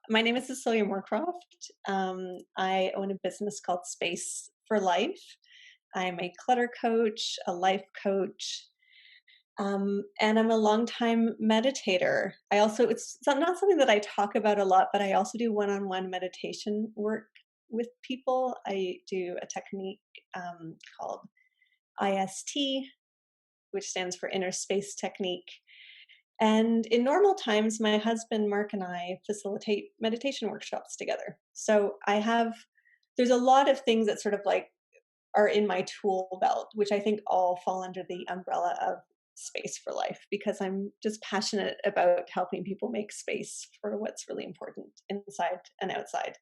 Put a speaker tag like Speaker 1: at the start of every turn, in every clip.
Speaker 1: my name is Cecilia Moorcroft. I own a business called Space for Life. I'm a clutter coach, a life coach, and I'm a longtime meditator. Not something that I talk about a lot, but I also do one-on-one meditation work with people. I do a technique called IST, which stands for Inner Space Technique. And in normal times, my husband Mark and I facilitate meditation workshops together. So there's a lot of things that sort of like are in my tool belt, which I think all fall under the umbrella of Space for Life, because I'm just passionate about helping people make space for what's really important inside and outside.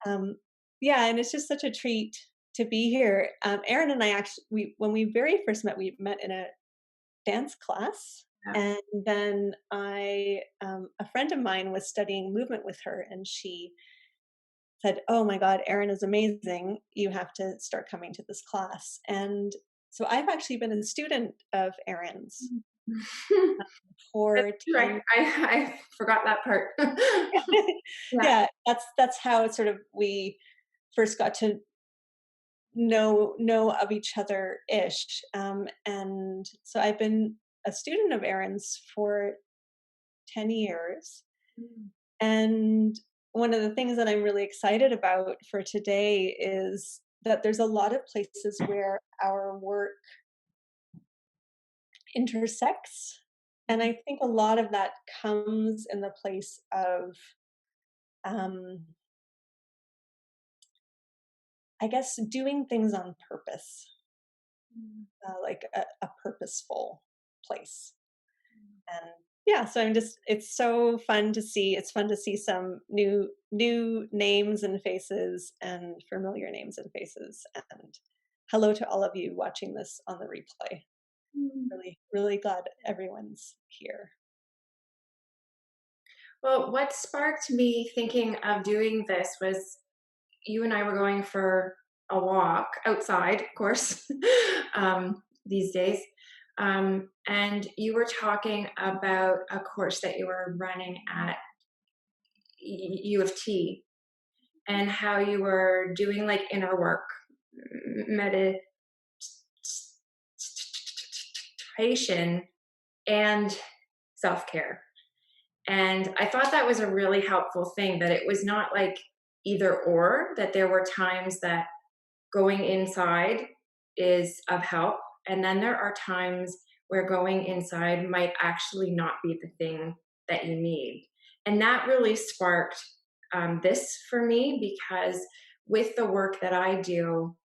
Speaker 1: Um, yeah, and it's just such a treat to be here. Erin and I when we very first met, we met in a dance class.
Speaker 2: Yeah.
Speaker 1: And then a friend of mine was studying movement with her, and she said, "Oh my God, Erin is amazing. You have to start coming to this class." And so I've actually been a student of Erin's
Speaker 2: That's
Speaker 1: for
Speaker 2: true.
Speaker 1: 10.
Speaker 2: I forgot that part. Yeah.
Speaker 1: Yeah, that's how it sort of we first got to know of each other ish. And so I've been a student of Erin's for 10 years.
Speaker 2: Mm.
Speaker 1: And one of the things that I'm really excited about for today is that there's a lot of places where our work intersects. And I think a lot of that comes in the place of, um, I guess, doing things on purpose, like a purposeful place. And yeah, so it's so fun to see. It's fun to see some new names and faces and familiar names and faces. And hello to all of you watching this on the replay.
Speaker 2: Mm.
Speaker 1: Really glad everyone's here.
Speaker 2: Well, what sparked me thinking of doing this was you and I were going for a walk outside, of course, these days. And you were talking about a course that you were running at U of T and how you were doing like inner work, meditation, and self care. And I thought that was a really helpful thing that it was not like either or, that there were times that going inside is of help. And then there are times where going inside might actually not be the thing that you need. And that really sparked this for me because with the work that I do,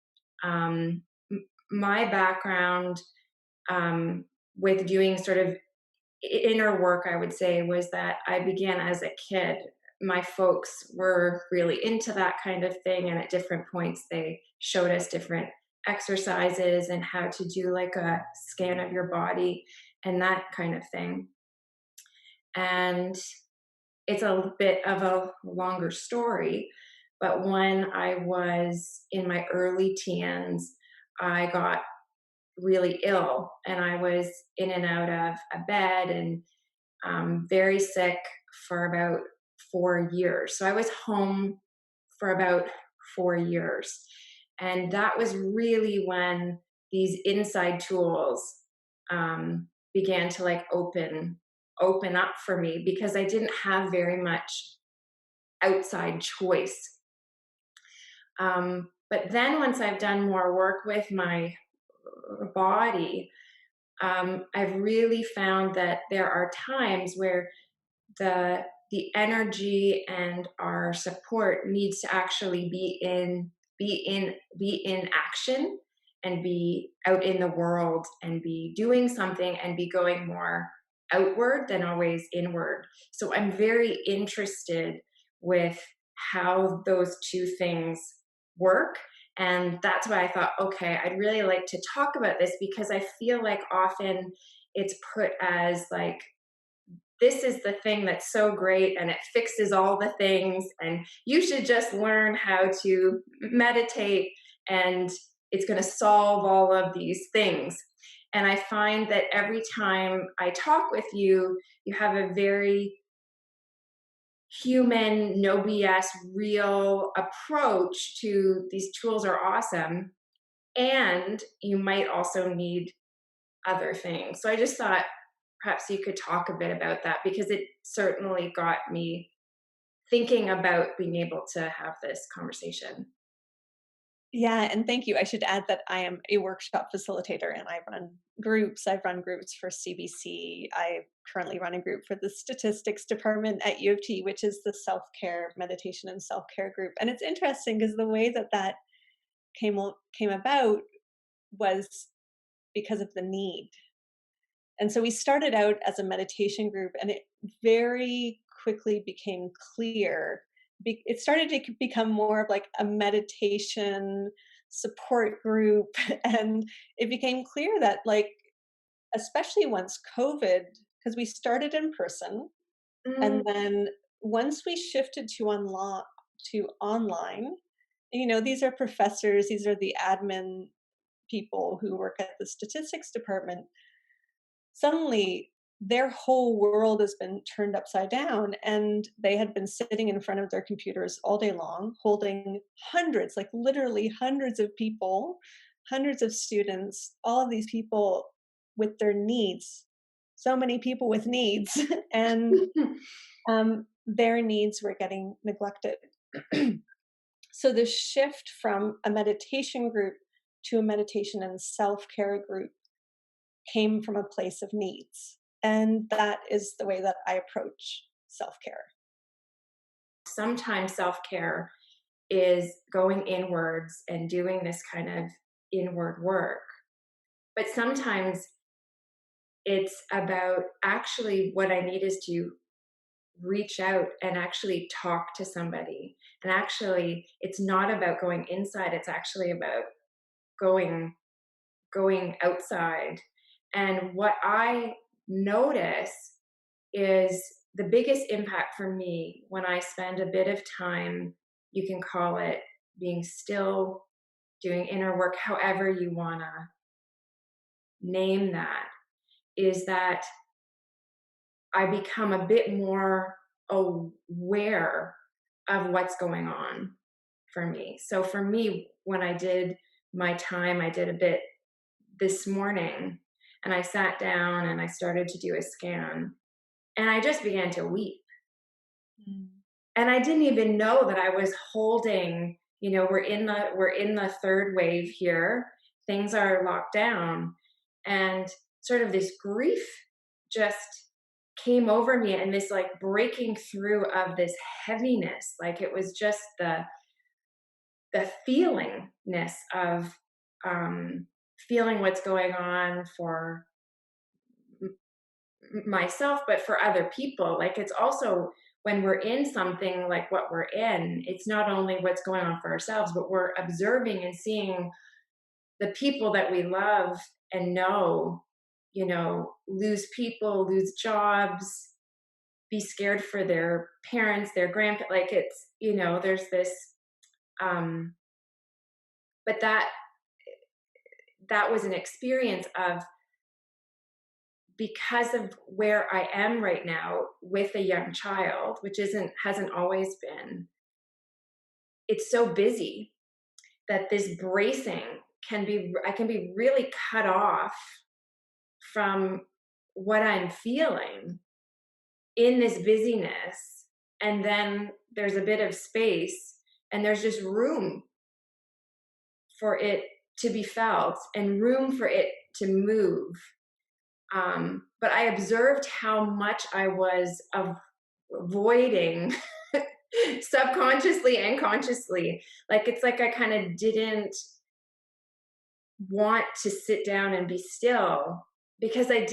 Speaker 2: my background with doing sort of inner work, I would say, was that I began as a kid. My folks were really into that kind of thing, and at different points, they showed us different exercises and how to do like a scan of your body and that kind of thing. And it's a bit of a longer story, but when I was in my early teens, I got really ill and I was in and out of a bed and very sick for about 4 years. So I was home for about 4 years. And that was really when these inside tools began to like open up for me because I didn't have very much outside choice. But then once I've done more work with my body, I've really found that there are times where the energy and our support needs to actually be in action and be out in the world and be doing something and be going more outward than always inward. So I'm very interested with how those two things work. And that's why I thought, okay, I'd really like to talk about this because I feel like often it's put as like, this is the thing that's so great and it fixes all the things and you should just learn how to meditate and it's going to solve all of these things. And I find that every time I talk with you, you have a very human, no BS, real approach to these tools are awesome. And you might also need other things. So I just thought perhaps you could talk a bit about that because it certainly got me thinking about being able to have this conversation.
Speaker 1: Yeah, and thank you. I should add that I am a workshop facilitator and I run groups. I've run groups for CBC. I currently run a group for the statistics department at U of T, which is the self-care meditation and self-care group. And it's interesting because the way that that came about was because of the need. And so we started out as a meditation group, and it very quickly became clear. It started to become more of like a meditation support group. And it became clear that, like, especially once COVID, because we started in person,
Speaker 2: Mm,
Speaker 1: and then once we shifted to online, these are professors, these are the admin people who work at the statistics department. Suddenly their whole world has been turned upside down, and they had been sitting in front of their computers all day long holding hundreds, like literally hundreds of people, hundreds of students, all of these people with their needs, so many people with needs. And their needs were getting neglected. So the shift from a meditation group to a meditation and self-care group came from a place of needs. And that is the way that I approach self care.
Speaker 2: Sometimes self care is going inwards and doing this kind of inward work. But sometimes it's about actually what I need is to reach out and actually talk to somebody. And actually, it's not about going inside, it's actually about going outside. And what I notice is the biggest impact for me when I spend a bit of time, you can call it being still, doing inner work, however you want to name that, is that I become a bit more aware of what's going on for me. So for me, when I did my time, I did a bit this morning and I sat down and I started to do a scan and I just began to weep.
Speaker 1: Mm.
Speaker 2: And I didn't even know that I was holding, we're in the third wave here. Things are locked down and sort of this grief just came over me and this like breaking through of this heaviness. Like it was just the feelingness of feeling what's going on for myself, but for other people. Like it's also when we're in something like what we're in, it's not only what's going on for ourselves, but we're observing and seeing the people that we love and know, lose people, lose jobs, be scared for their parents, their grandparents. Like it's, there's this, um, but that was an experience of because of where I am right now with a young child, which hasn't always been, it's so busy that this bracing I can be really cut off from what I'm feeling in this busyness. And then there's a bit of space and there's just room for it to be felt and room for it to move. But I observed how much I was avoiding subconsciously and consciously. Like it's like I kind of didn't want to sit down and be still because I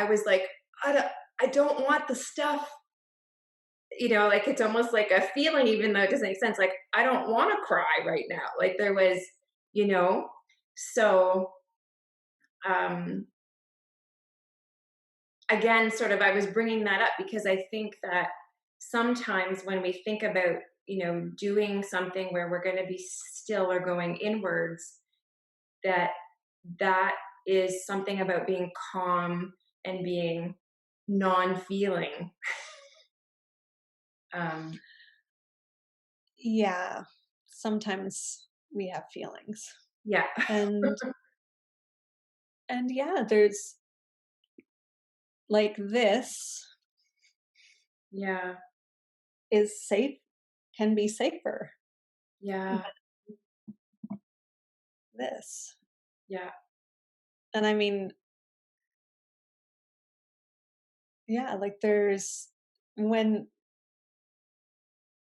Speaker 2: was like, I don't want the stuff. Like it's almost like a feeling, even though it doesn't make sense. Like I don't want to cry right now. Like there was, you know, so um, again, sort of, I was bringing that up because I think that sometimes when we think about, doing something where we're going to be still or going inwards, that that is something about being calm and being non-feeling. Um,
Speaker 1: Yeah. Sometimes we have feelings.
Speaker 2: yeah.
Speaker 1: And yeah, there's like this
Speaker 2: Yeah.
Speaker 1: is safe, can be safer than
Speaker 2: Yeah.
Speaker 1: this.
Speaker 2: Yeah.
Speaker 1: And I mean, yeah, like there's when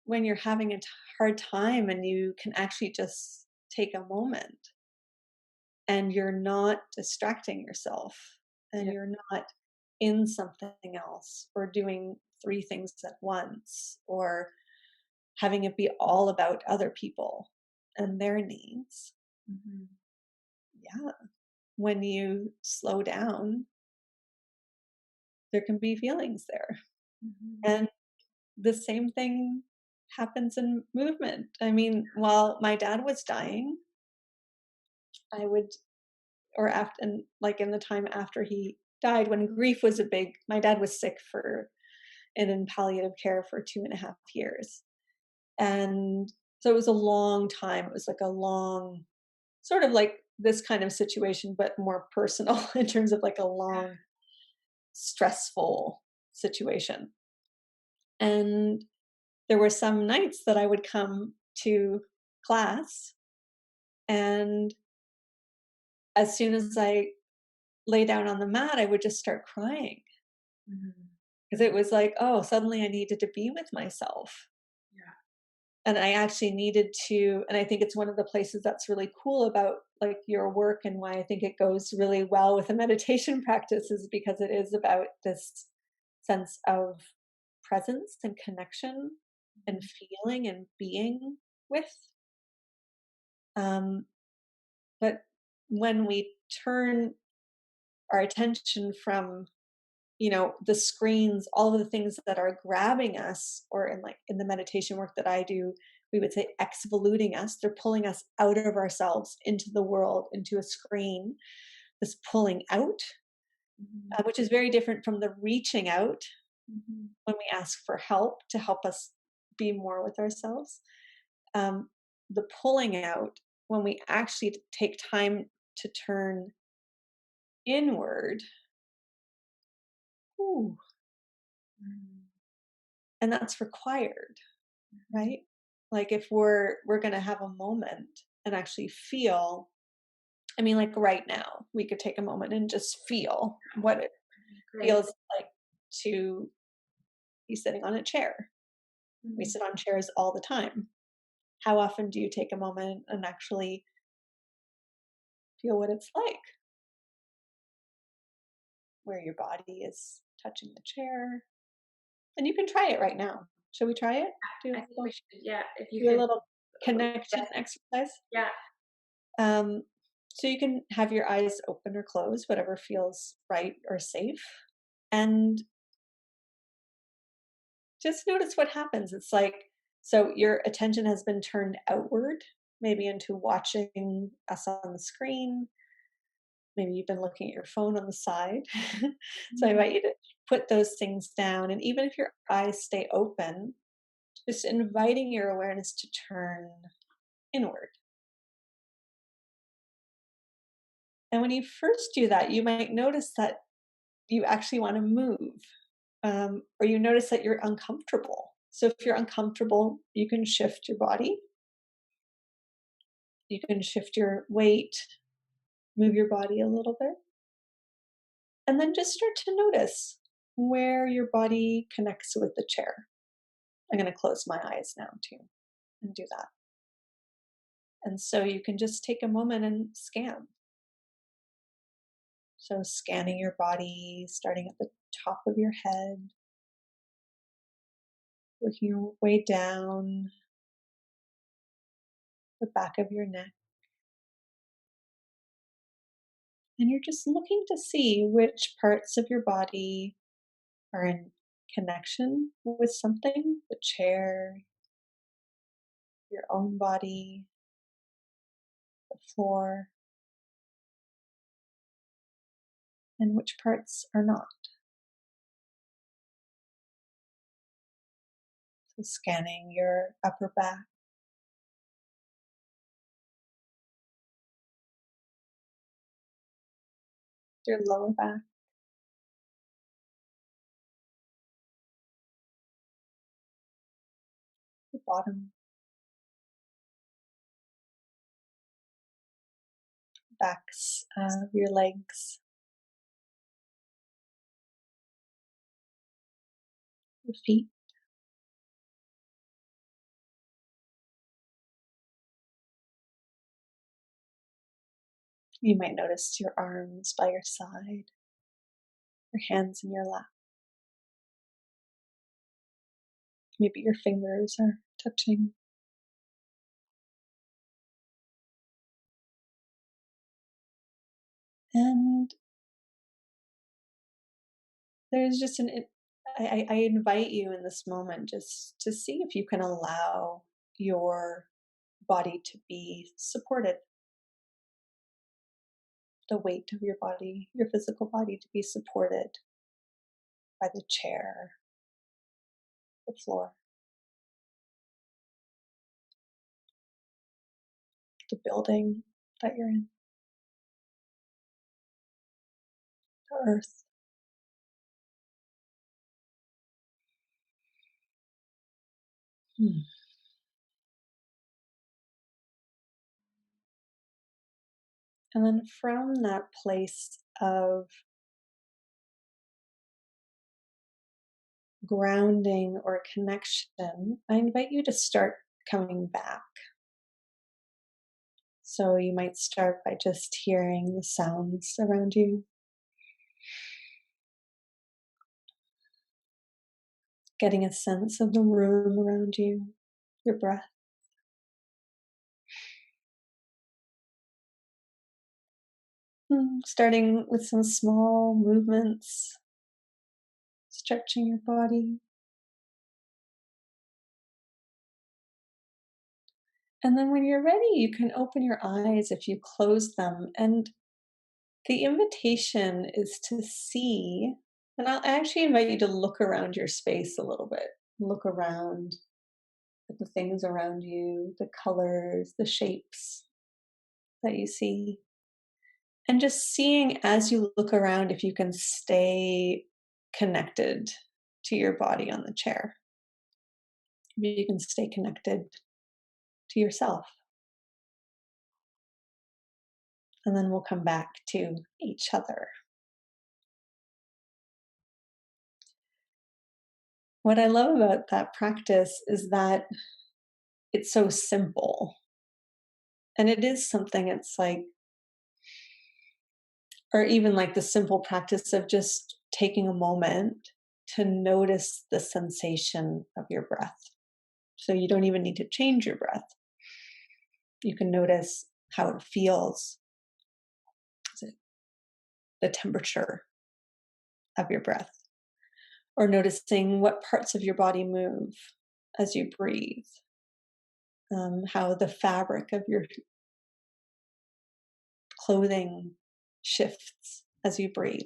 Speaker 1: you're having a hard time and you can actually just take a moment and you're not distracting yourself and
Speaker 2: Yeah.
Speaker 1: you're not in something else or doing three things at once or having it be all about other people and their needs.
Speaker 2: Mhm.
Speaker 1: Yeah. When you slow down, there can be feelings there.
Speaker 2: Mhm.
Speaker 1: And the same thing happens in movement. I mean, while my dad was dying, I would, or after, and like in the time after he died, when grief was a big, my dad was sick for, and in palliative care for 2.5 years. And so it was a long time. It was like a long, sort of like this kind of situation, but more personal in terms of like a long, stressful situation. And there were some nights that I would come to class, and as soon as I lay down on the mat, I would just start crying
Speaker 2: Mhm.
Speaker 1: because it was like, oh, suddenly I needed to be with myself.
Speaker 2: Yeah.
Speaker 1: And I actually needed to, and I think it's one of the places that's really cool about like your work and why I think it goes really well with a meditation practice is because it is about this sense of presence and connection and
Speaker 2: Mhm.
Speaker 1: feeling and being with. Um, but when we turn our attention from, the screens, all of the things that are grabbing us, or in like in the meditation work that I do, we would say exvoluting us. They're pulling us out of ourselves into the world, into a screen, this pulling out,
Speaker 2: Mhm.
Speaker 1: which is very different from the reaching out
Speaker 2: Mhm.
Speaker 1: when we ask for help to help us be more with ourselves. Um, the pulling out, when we actually take time to turn inward, ooh,
Speaker 2: Mhm.
Speaker 1: and that's required,
Speaker 2: Mhm.
Speaker 1: right? Like if we're going to have a moment and actually feel, I mean like right now, we could take a moment and just feel what it
Speaker 2: Great.
Speaker 1: feels like to be sitting on a chair. We
Speaker 2: Mhm.
Speaker 1: sit on chairs all the time. How often do you take a moment and actually feel what it's like, where your body is touching the chair? And you can try it right now. Shall we try it?
Speaker 2: I think we should, yeah, if you
Speaker 1: Do a
Speaker 2: could,
Speaker 1: little
Speaker 2: yeah,
Speaker 1: connection exercise.
Speaker 2: yeah.
Speaker 1: Um, so you can have your eyes open or closed, whatever feels right or safe. And just notice what happens. It's like, so your attention has been turned outward, maybe into watching us on the screen. Maybe you've been looking at your phone on the side. So I
Speaker 2: Mhm.
Speaker 1: invite you to put those things down. And even if your eyes stay open, just inviting your awareness to turn inward. And when you first do that, you might notice that you actually want to move, or you notice that you're uncomfortable. So if you're uncomfortable, you can shift your body, you can shift your weight, move your body a little bit, and then just start to notice where your body connects with the chair. I'm going to close my eyes now too and do that. And so you can just take a moment and scan. So scanning your body, starting at the top of your head, working your way down the back of your neck. And you're just looking to see which parts of your body are in connection with something, the chair, your own body, the floor, and which parts are not. So scanning your upper back, your lower back, your bottom, backs of your legs, your feet. You might notice your arms by your side, your hands in your lap. Maybe your fingers are touching. And there's just I invite you in this moment just to see if you can allow your body to be supported, the weight of your body, your physical body to be supported by the chair, the floor, the building that you're in, the earth. Hmm. And then from that place of grounding or connection, I invite you to start coming back. So you might start by just hearing the sounds around you, getting a sense of the room around you, your breath. Starting with some small movements, stretching your body. And then when you're ready, you can open your eyes if you close them. And the invitation is to see, and I'll actually invite you to look around your space a little bit. Look around at the things around you, the colors, the shapes that you see. And just seeing as you look around if you can stay connected to your body on the chair. If you can stay connected to yourself. And then we'll come back to each other. What I love about that practice is that it's so simple. And it is something, it's like, or even like the simple practice of just taking a moment to notice the sensation of your breath. So you don't even need to change your breath. You can notice how it feels, the temperature of your breath, or noticing what parts of your body move as you breathe, how the fabric of your clothing shifts as you breathe.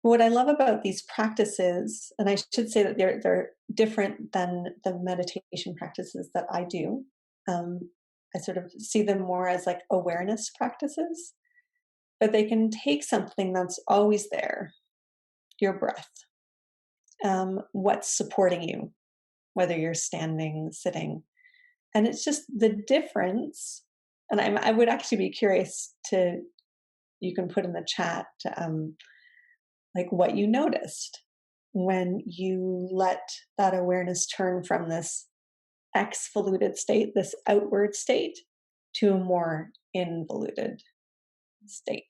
Speaker 1: What I love about these practices, and I should say that they're different than the meditation practices that I do. I sort of see them more as like awareness practices, but they can take something that's always there, your breath, what's supporting you, whether you're standing, sitting, and it's just the difference. And I would actually be curious to, you can put in the chat, like what you noticed when you let that awareness turn from this exvoluted state, this outward state, to a more involuted state.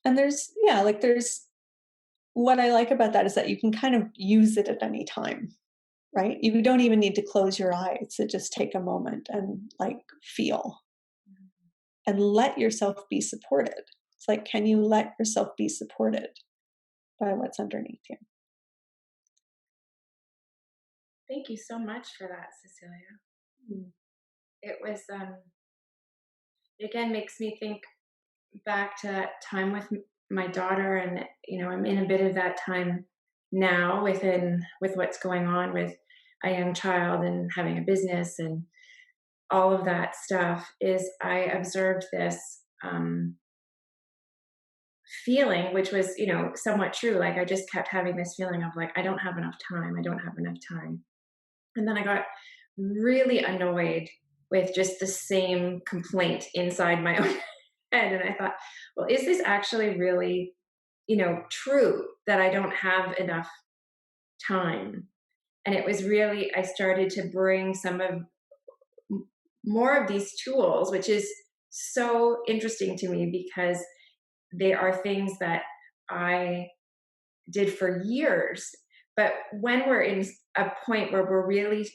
Speaker 1: And there's what I like about that is that you can kind of use it at any time, right? You don't even need to close your eyes to just take a moment and like feel and let yourself be supported. It's like, can you let yourself be supported by what's underneath you?
Speaker 2: Thank you so much for that, Cecilia.
Speaker 1: Mm.
Speaker 2: It was, it again makes me think back to that time with my daughter, and I'm in a bit of that time now with what's going on with a young child and having a business and all of that stuff is I observed this feeling, which was, somewhat true. Like I just kept having this feeling of like, I don't have enough time. I don't have enough time. And then I got really annoyed with just the same complaint inside my own head. And I thought, well, is this actually really, true that I don't have enough time? And it was really, I started to bring some of more of these tools, which is so interesting to me because they are things that I did for years. But when we're in a point where we're really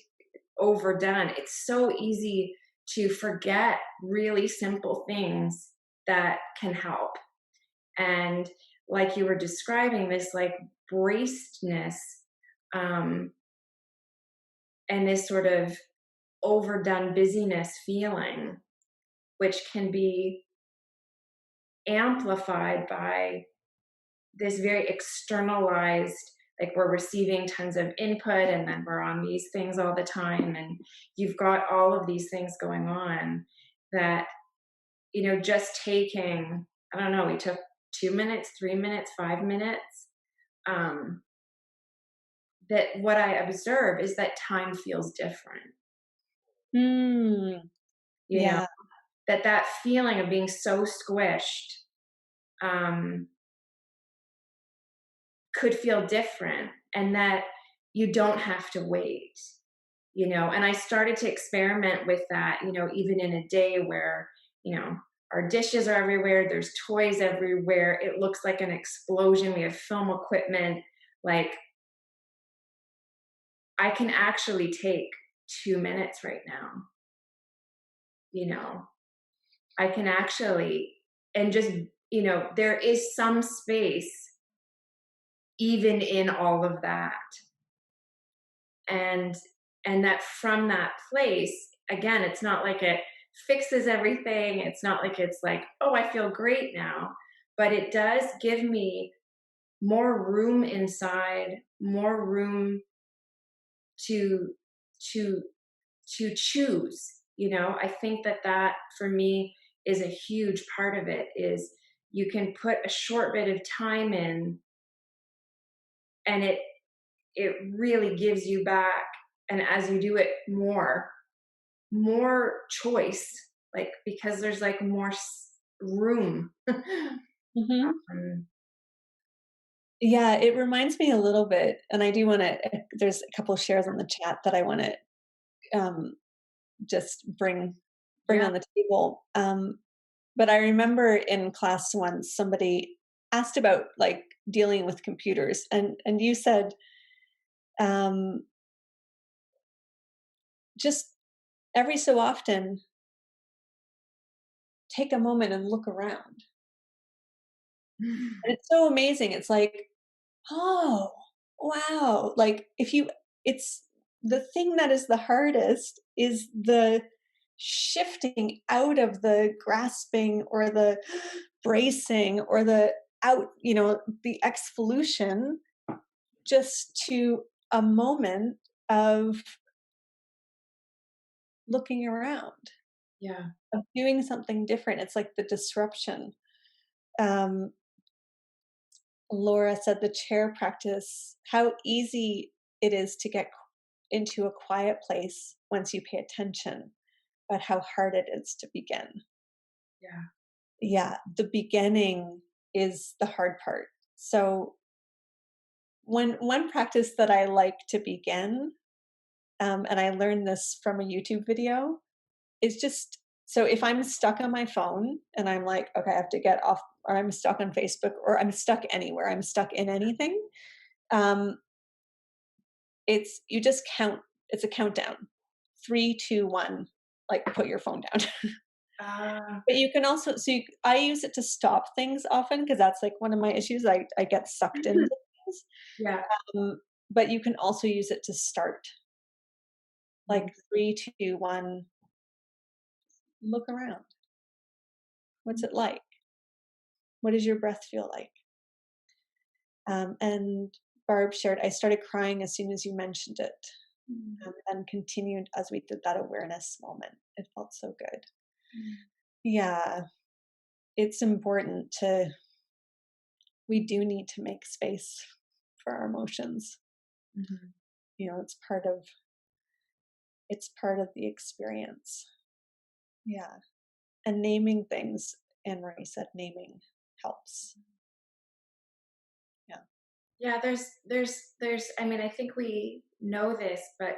Speaker 2: overdone, it's so easy to forget really simple things that can help. And like you were describing, this like bracedness, um, and this sort of overdone busyness feeling, which can be amplified by this very externalized, like we're receiving tons of input and then we're on these things all the time and you've got all of these things going on that, just taking, I don't know, we took 2 minutes, 3 minutes, 5 minutes, um, that what I observe is that time feels different,
Speaker 1: Mm,
Speaker 2: you know,
Speaker 1: yeah.
Speaker 2: that feeling of being so squished, um, could feel different and that you don't have to wait, and I started to experiment with that, even in a day where, our dishes are everywhere, there's toys everywhere, it looks like an explosion, we have film equipment, like I can actually take 2 minutes right now, you know I can actually, and just, there is some space even in all of that, and that from that place, again, it's not like it fixes everything, it's not like it's like, oh, I feel great now, but it does give me more room inside, more room to to choose. I think that for me is a huge part of it, is you can put a short bit of time in and it really gives you back, and as you do it more choice, like because there's like more room.
Speaker 1: Hmm.
Speaker 2: Um,
Speaker 1: Yeah, it reminds me a little bit, and I do want to. There's a couple of shares on the chat that I want to um, just bring
Speaker 2: yeah.
Speaker 1: on the table. But I remember in class once somebody asked about like dealing with computers, and you said um, just every so often take a moment and look around. And it's so amazing. It's like, oh, wow. Like if you it's the thing that is the hardest is the shifting out of the grasping or the bracing or the out, the exvolution just to a moment of looking around,
Speaker 2: Yeah.
Speaker 1: of doing something different. It's like the disruption. Um, Laura said the chair practice, how easy it is to get into a quiet place once you pay attention, but how hard it is to begin.
Speaker 2: Yeah.
Speaker 1: Yeah, the beginning is the hard part. So, one practice that I like to begin, and I learned this from a YouTube video, is just so if I'm stuck on my phone and I'm like, okay, I have to get off, or I'm stuck on Facebook, or I'm stuck anywhere, I'm stuck in anything. Um, it's you just count. It's a countdown, 3, 2, 1. Like put your phone down.
Speaker 2: uh,
Speaker 1: But you can also I use it to stop things often because that's like one of my issues. I get sucked into things.
Speaker 2: yeah.
Speaker 1: Um, but you can also use it to start. Like
Speaker 2: Mm,
Speaker 1: 3, 2, 1. Look around. What's it like? What does your breath feel like? And Barb shared, I started crying as soon as you mentioned it,
Speaker 2: Mm,
Speaker 1: and continued as we did that awareness moment. It felt so good.
Speaker 2: mm,
Speaker 1: Yeah, it's important to, we do need to make space for our emotions.
Speaker 2: mhm.
Speaker 1: It's part of the experience. Yeah. And naming things, Anne Marie said naming helps. Yeah.
Speaker 2: Yeah, I mean, I think we know this, but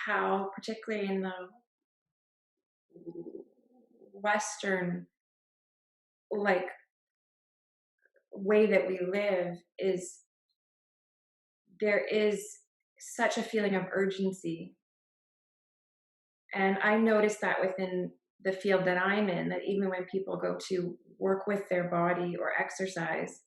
Speaker 2: how, particularly in the Western, like, way that we live, is there is such a feeling of urgency. And I noticed that within the field that I'm in, that even when people go to work with their body or exercise,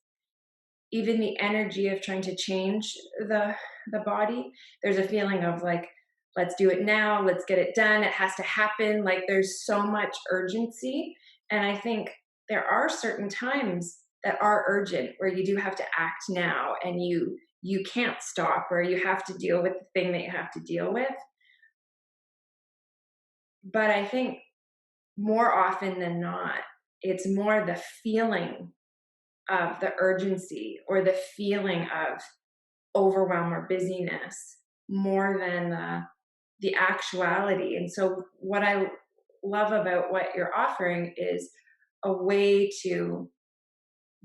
Speaker 2: even the energy of trying to change the the body, there's a feeling of like, let's do it now, let's get it done, it has to happen. Like there's so much urgency. And I think there are certain times that are urgent where you do have to act now, and you can't stop, or you have to deal with the thing that you have to deal with. But I think more often than not, it's more the feeling of the urgency or the feeling of overwhelm or busyness more than the actuality. And so, what I love about what you're offering is a way to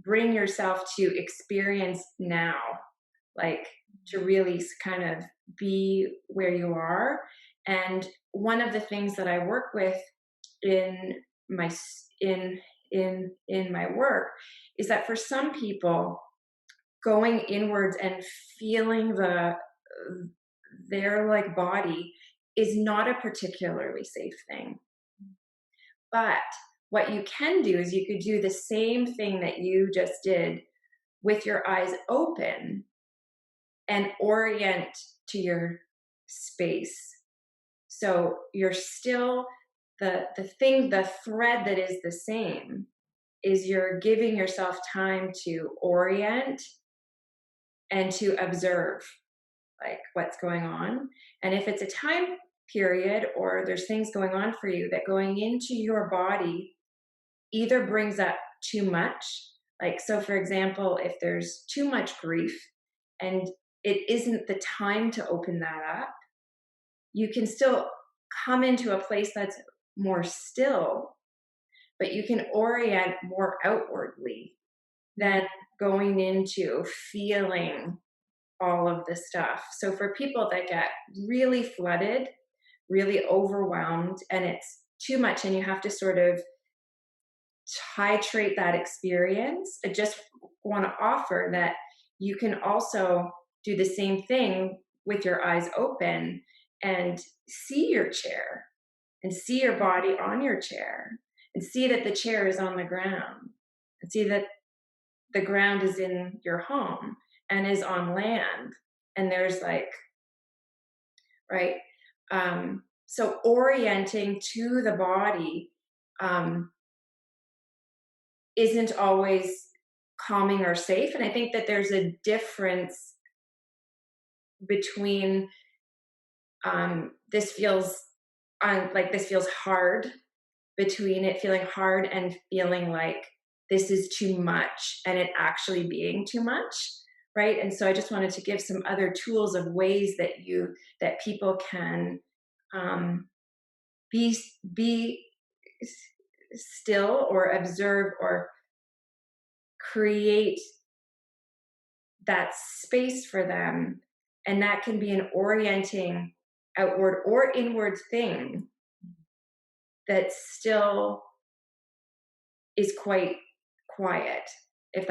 Speaker 2: bring yourself to experience now, like to really kind of be where you are. And one of the things that I work with in my in my work is that for some people, going inwards and feeling their like body is not a particularly safe thing. But what you can do is you could do the same thing that you just did with your eyes open and orient to your space. So you're still the thread that is the same is you're giving yourself time to orient and to observe like what's going on. And if it's a time period or there's things going on for you, that going into your body either brings up too much, like, so for example, if there's too much grief and it isn't the time to open that up, you can still come into a place that's more still, but you can orient more outwardly than going into feeling all of this stuff. So for people that get really flooded, really overwhelmed, and it's too much, and you have to sort of titrate that experience, I just want to offer that you can also do the same thing with your eyes open and see your chair and see your body on your chair and see that the chair is on the ground and see that the ground is in your home and is on land, and there's like, right, so orienting to the body um, isn't always calming or safe. And I think that there's a difference between this feels like this feels hard, between it feeling hard and feeling like this is too much and it actually being too much, right? And so I just wanted to give some other tools of ways that people can um, be still or observe or create that space for them. And that can be an orienting outward or inward thing that still is quite quiet, if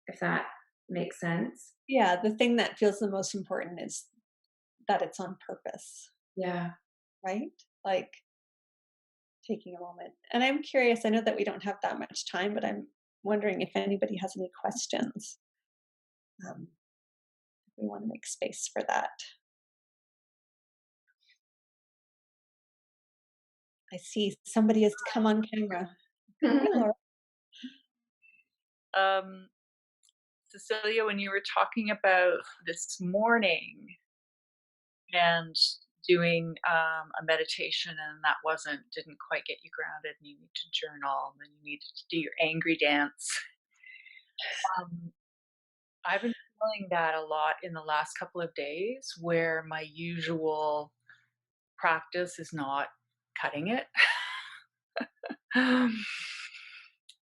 Speaker 2: if that makes sense.
Speaker 1: Yeah, the thing that feels the most important is that it's on purpose,
Speaker 2: Yeah.
Speaker 1: right? Like taking a moment. And I'm curious, I know that we don't have that much time, but I'm wondering if anybody has any questions. Um, we want to make space for that. I see somebody has come on camera. Hey, Laura.
Speaker 3: Um, Cecilia, when you were talking about this morning and doing a meditation, and that didn't quite get you grounded, and you need to journal, and then you needed to do your angry dance. Um, I've been feeling that a lot in the last couple of days where my usual practice is not cutting it.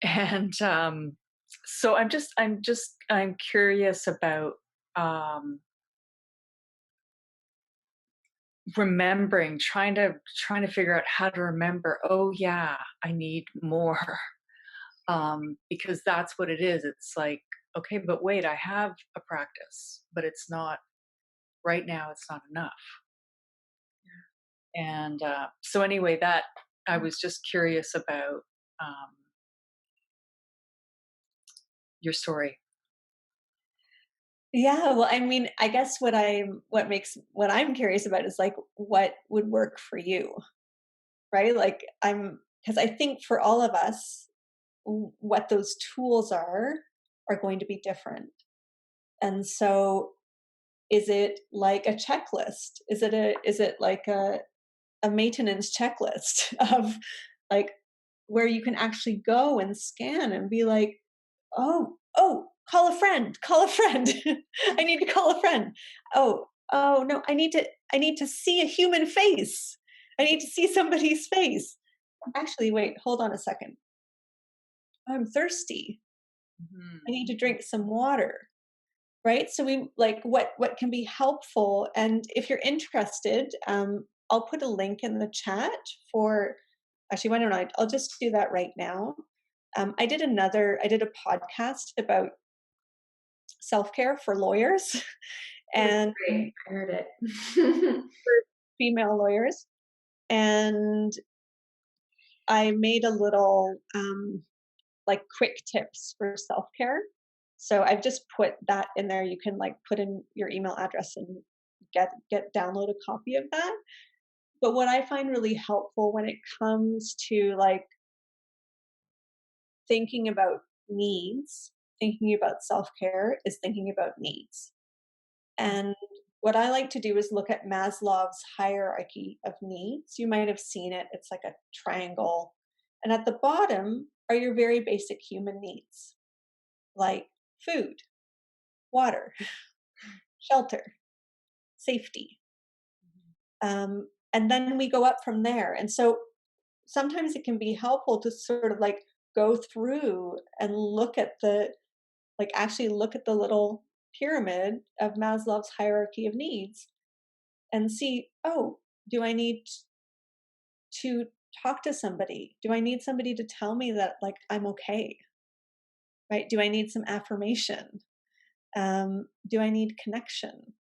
Speaker 3: And so I'm curious about um remembering, trying to figure out how to remember, oh yeah, I need more. Because that's what it is. It's like, okay, but wait, I have a practice, but it's not right now, it's not enough. And so anyway, that I was just curious about um, your story.
Speaker 1: Yeah, well, I mean, I guess what I'm curious about is like what would work for you, right? Like I'm because I think for all of us, what those tools are going to be different. And so is it like a checklist? Is it like a maintenance checklist of like where you can actually go and scan and be like, oh, call a friend, call a friend. I need to call a friend. Oh no, I need to see a human face. I need to see somebody's face. Actually, wait, hold on a second. I'm thirsty. I
Speaker 3: Mhm.
Speaker 1: need to drink some water. Right? So we like what can be helpful, and if you're interested, I'll put a link in the chat for actually, why don't I'll just do that right now. I did a podcast about self-care for lawyers
Speaker 2: It was
Speaker 1: and
Speaker 2: great. I heard it.
Speaker 1: for female lawyers, and I made a little like quick tips for self-care. So I've just put that in there. You can like put in your email address and download a copy of that. But what I find really helpful when it comes to like thinking about needs, thinking about self-care is thinking about needs. And what I like to do is look at Maslow's hierarchy of needs. You might have seen it. It's like a triangle. And at the bottom are your very basic human needs, like food, water, shelter, safety. And then we go up from there. And so sometimes it can be helpful to sort of like go through and look at actually look at the little pyramid of Maslow's hierarchy of needs and see, oh, do I need to talk to somebody? Do I need somebody to tell me that like I'm okay? Right? Do I need some affirmation? Do I need connection?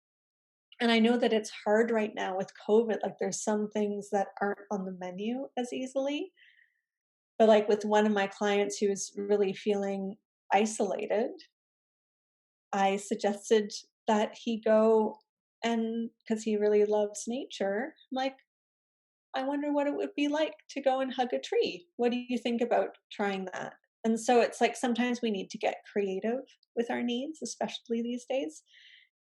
Speaker 1: And I know that it's hard right now with COVID. Like there's some things that aren't on the menu as easily. But like with one of my clients who's really feeling isolated, I suggested that he go and because he really loves nature, I'm like, I wonder what it would be like to go and hug a tree. What do you think about trying that? And so it's like sometimes we need to get creative with our needs, especially these days.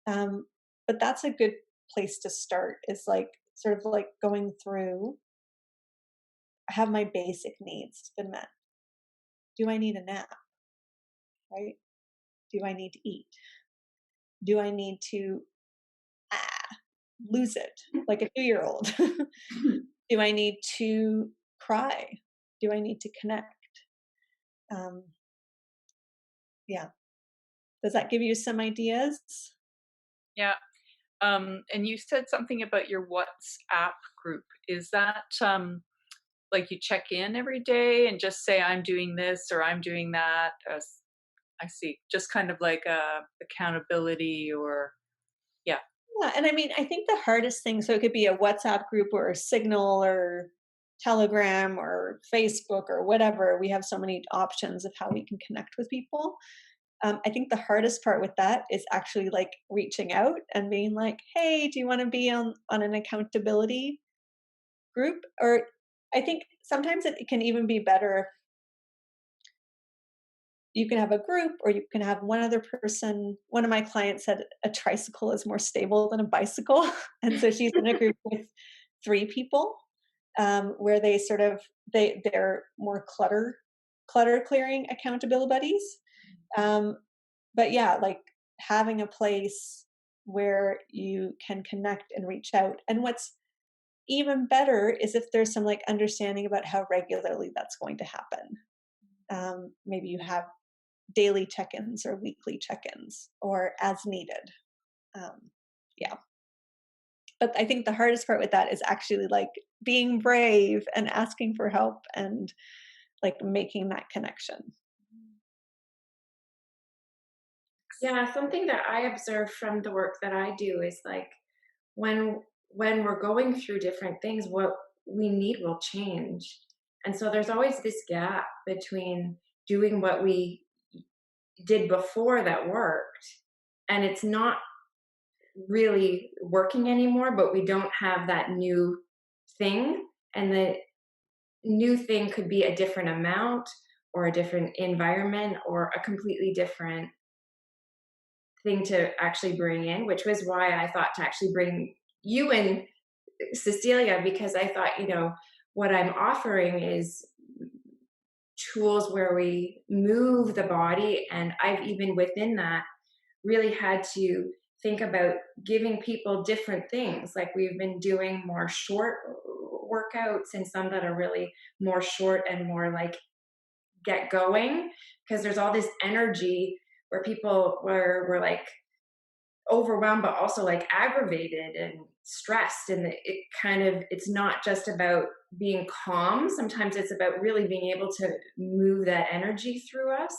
Speaker 1: Um, but that's a good place to start is like sort of like going through, have my basic needs been met? Do I need a nap? Right? Do I need to eat? Do I need to ah, lose it like a 2-year-old? Do I need to cry? Do I need to connect? Um, yeah. Does that give you some ideas?
Speaker 3: Yeah. And you said something about your WhatsApp group. Is that like you check in every day and just say, I'm doing this or I'm doing that? I see. Just kind of like accountability or, yeah.
Speaker 1: Yeah, and I mean, I think the hardest thing, so it could be a WhatsApp group or a Signal or Telegram or Facebook or whatever. We have so many options of how we can connect with people. I think the hardest part with that is actually like reaching out and being like, "Hey, do you want to be on an accountability group?" Or I think sometimes it can even be better you can have a group or you can have one other person. One of my clients said a tricycle is more stable than a bicycle. And so she's in a group with 3 people, where they sort of they're more clutter clearing accountability buddies. Um, but yeah, like having a place where you can connect and reach out. And what's even better is if there's some like understanding about how regularly that's going to happen. Maybe you have daily check-ins or weekly check-ins or as needed. Um, yeah. But I think the hardest part with that is actually like being brave and asking for help and like making that connection.
Speaker 2: Yeah, something that I observe from the work that I do is like when when we're going through different things, what we need will change. And so there's always this gap between doing what we did before that worked and it's not really working anymore, but we don't have that new thing. And the new thing could be a different amount or a different environment or a completely different thing to actually bring in, which was why I thought to actually bring you in, Cecilia, because I thought, what I'm offering is tools where we move the body. And I've even within that really had to think about giving people different things. Like we've been doing more short workouts and some that are really more short and more like get going because there's all this energy where people were like overwhelmed but also like aggravated and stressed and it kind of it's not just about being calm, sometimes it's about really being able to move that energy through us.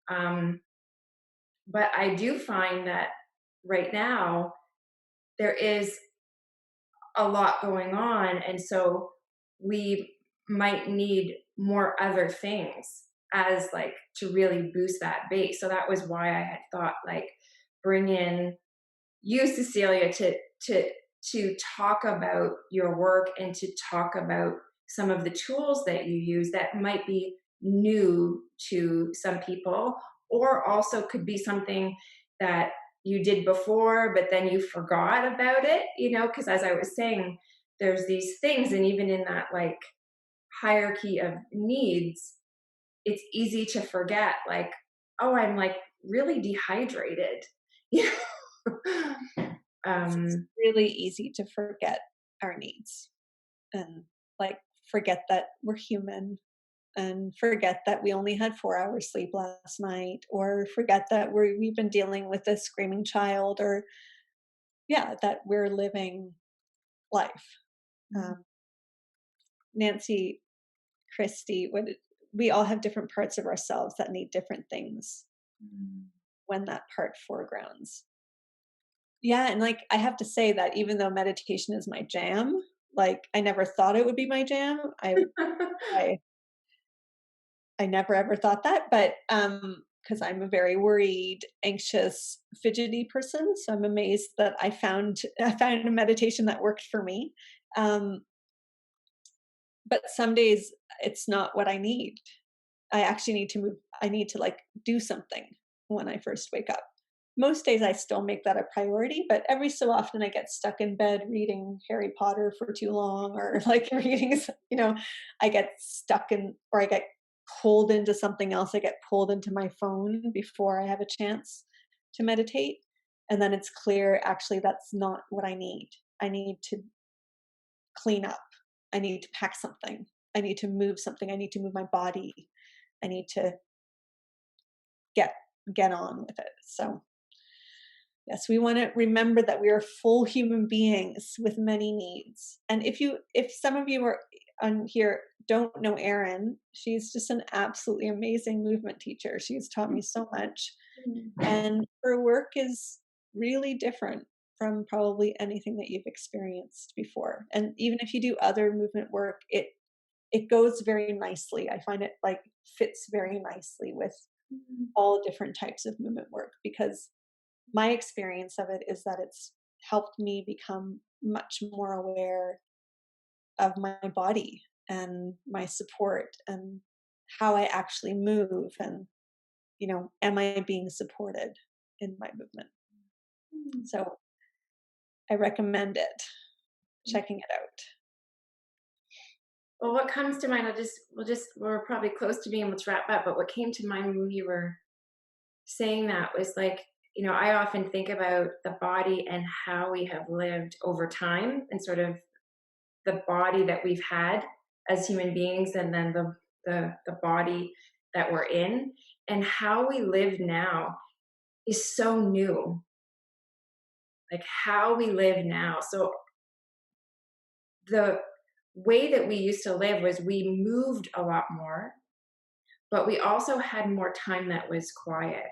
Speaker 2: um, but I do find that right now there is a lot going on and so we might need more other things as like to really boost that base. So that was why I had thought like bring in you, Cecilia, to to talk about your work and to talk about some of the tools that you use that might be new to some people, or also could be something that you did before, but then you forgot about it, because as I was saying, there's these things, and even in that like hierarchy of needs, it's easy to forget, like, oh, I'm like really dehydrated. Yeah.
Speaker 1: It's
Speaker 2: um,
Speaker 1: really easy to forget our needs and like forget that we're human and forget that we only had 4 hours sleep last night or forget that we've been dealing with a screaming child or yeah, that we're living life. Um, Nancy, Christy, we all have different parts of ourselves that need different things when that part foregrounds. Yeah, and like I have to say that even though meditation is my jam, like I never thought it would be my jam. I I never ever thought that, but because I'm a very worried, anxious, fidgety person, so I'm amazed that I found a meditation that worked for me. Um, but some days it's not what I need. I actually need to move. I need to like do something when I first wake up. Most days I still make that a priority, but every so often I get stuck in bed reading Harry Potter for too long or like I get stuck in or I get pulled into something else. I get pulled into my phone before I have a chance to meditate. And then it's clear actually that's not what I need. I need to clean up. I need to pack something. I need to move something. I need to move my body. I need to get get on with it. So yes, we want to remember that we are full human beings with many needs. And if some of you are on here don't know Erin, she's just an absolutely amazing movement teacher. She's taught me so much. And her work is really different from probably anything that you've experienced before. And even if you do other movement work, it goes very nicely. I find it like fits very nicely with all different types of movement work because my experience of it is that it's helped me become much more aware of my body and my support and how I actually move and am I being supported in my movement?
Speaker 2: Mm.
Speaker 1: So I recommend it, checking it out.
Speaker 2: Well, what comes to mind, we're probably close to being able to wrap up, but what came to mind when you were saying that was like, I often think about the body and how we have lived over time and sort of the body that we've had as human beings and then the body that we're in and how we live now is so new. Like how we live now. So the way that we used to live was we moved a lot more, but we also had more time that was quiet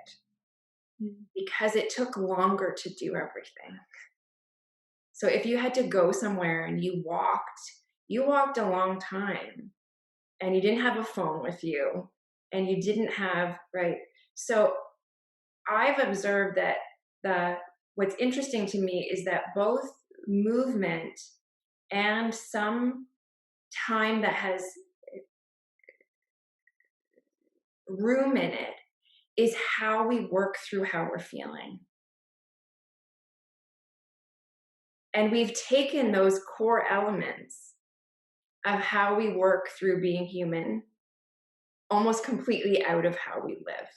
Speaker 1: Mm.
Speaker 2: because it took longer to do everything. So if you had to go somewhere and you walked a long time and you didn't have a phone with you and you didn't have, right? So I've observed that the what's interesting to me is that both movement and some time that has room in it is how we work through how we're feeling. And we've taken those core elements of how we work through being human almost completely out of how we live,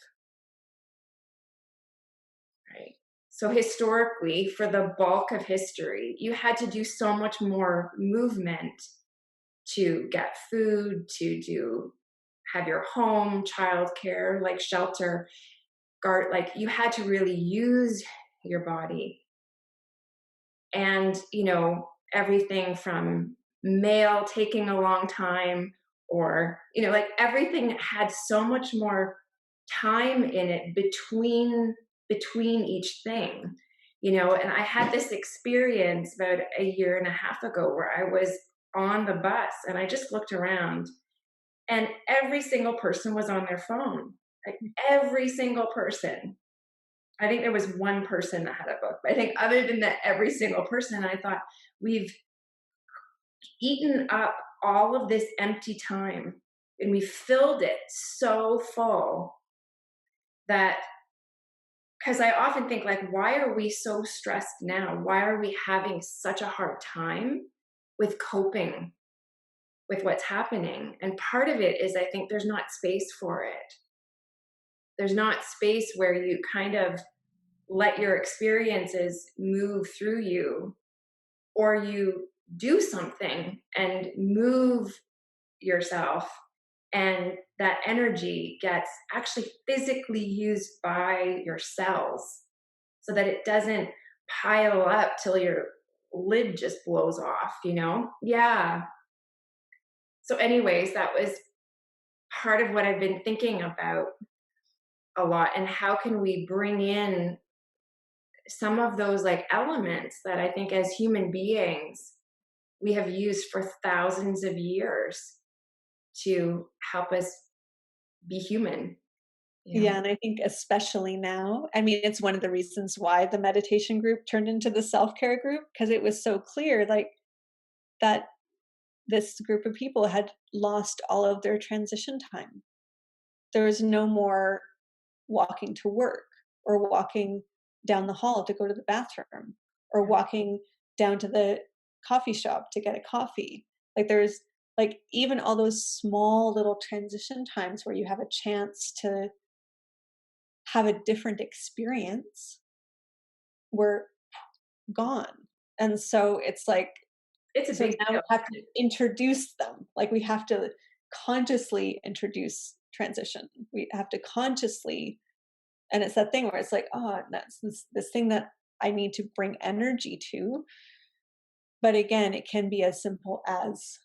Speaker 2: right? So historically, for the bulk of history, you had to do so much more movement to get food, have your home, childcare, like shelter, guard, like you had to really use your body. And, everything from mail taking a long time or, like everything had so much more time in it between each thing. And I had this experience about a year and a half ago where I was on the bus and I just looked around and every single person was on their phone. Like every single person. I think there was one person that had a book, but I think other than that, every single person, I thought we've eaten up all of this empty time and we filled it so full that, because I often think, like, why are we so stressed now? Why are we having such a hard time with coping with what's happening? And part of it is I think there's not space for it. There's not space where you kind of let your experiences move through you, or you do something and move yourself, and that energy gets actually physically used by your cells so that it doesn't pile up till your lid just blows off. Yeah. So anyways, that was part of what I've been thinking about a lot, and how can we bring in some of those like elements that I think as human beings we have used for thousands of years to help us be human, you know?
Speaker 1: Yeah, and I think especially now, I mean, it's one of the reasons why the meditation group turned into the self-care group, because it was so clear, like, that this group of people had lost all of their transition time. There was no more walking to work or walking down the hall to go to the bathroom or walking down to the coffee shop to get a coffee. Like there's like even all those small little transition times where you have a chance to have a different experience were gone. And so it's like,
Speaker 2: It's a
Speaker 1: so
Speaker 2: big
Speaker 1: now we
Speaker 2: deal.
Speaker 1: have to introduce them. Like we have to consciously introduce transition. We have to consciously, and it's that thing where it's like, oh, that's this thing that I need to bring energy to. But again, it can be as simple as,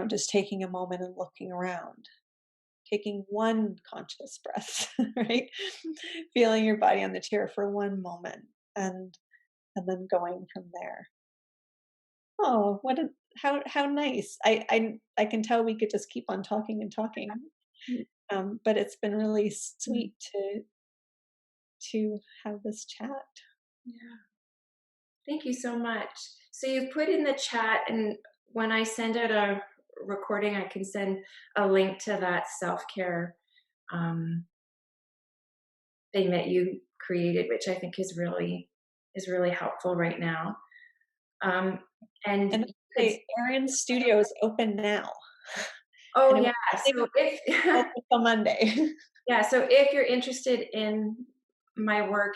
Speaker 1: just taking a moment and looking around, taking one conscious breath, right? Feeling your body on the chair for one moment and then going from there. Oh, what a how nice. I can tell we could just keep on talking and talking. But it's been really
Speaker 2: Mm,
Speaker 1: sweet to have this chat.
Speaker 2: yeah. Thank you so much. So you put in the chat, and when I send out a recording, I can send a link to that self-care um, thing that you created, which I think is really helpful right now. Um, and
Speaker 1: And
Speaker 2: you could,
Speaker 1: say Erin's studio is open now,
Speaker 2: oh
Speaker 1: and it
Speaker 2: yeah,
Speaker 1: will
Speaker 2: so if
Speaker 1: stay open till Monday.
Speaker 2: yeah, so if you're interested in my work,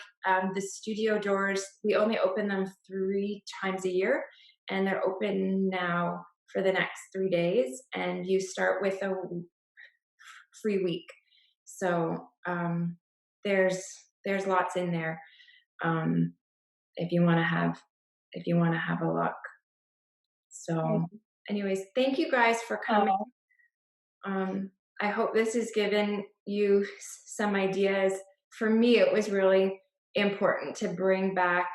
Speaker 2: the studio doors, we only open them 3 times a year, and they're open now for the next 3 days. And you start with a free week. So there's there's lots in there, um, if you want to have a look. So, anyways, thank you guys for coming.
Speaker 1: Oh,
Speaker 2: Um, I hope this has given you some ideas. For me, it was really important to bring back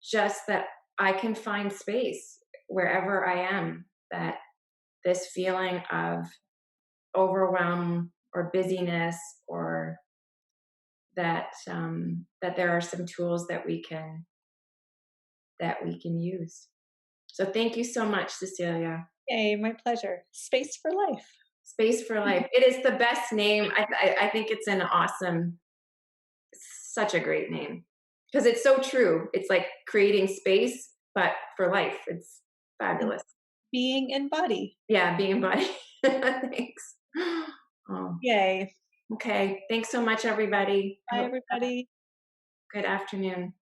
Speaker 2: just that I can find space wherever I am, that this feeling of overwhelm or busyness, or that that there are some tools that we can use. So thank you so much, Cecilia.
Speaker 1: yay, my pleasure. Space for life.
Speaker 2: Space for Life. It is the best name. I think it's an awesome, such a great name, because it's so true. It's like creating space, but for life. It's
Speaker 1: And
Speaker 2: fabulous.
Speaker 1: being in body.
Speaker 2: Yeah, being body. Thanks. Oh,
Speaker 1: Yay.
Speaker 2: okay. Thanks so much, everybody. I
Speaker 1: Bye,
Speaker 2: hope you have
Speaker 1: everybody.
Speaker 2: a good afternoon.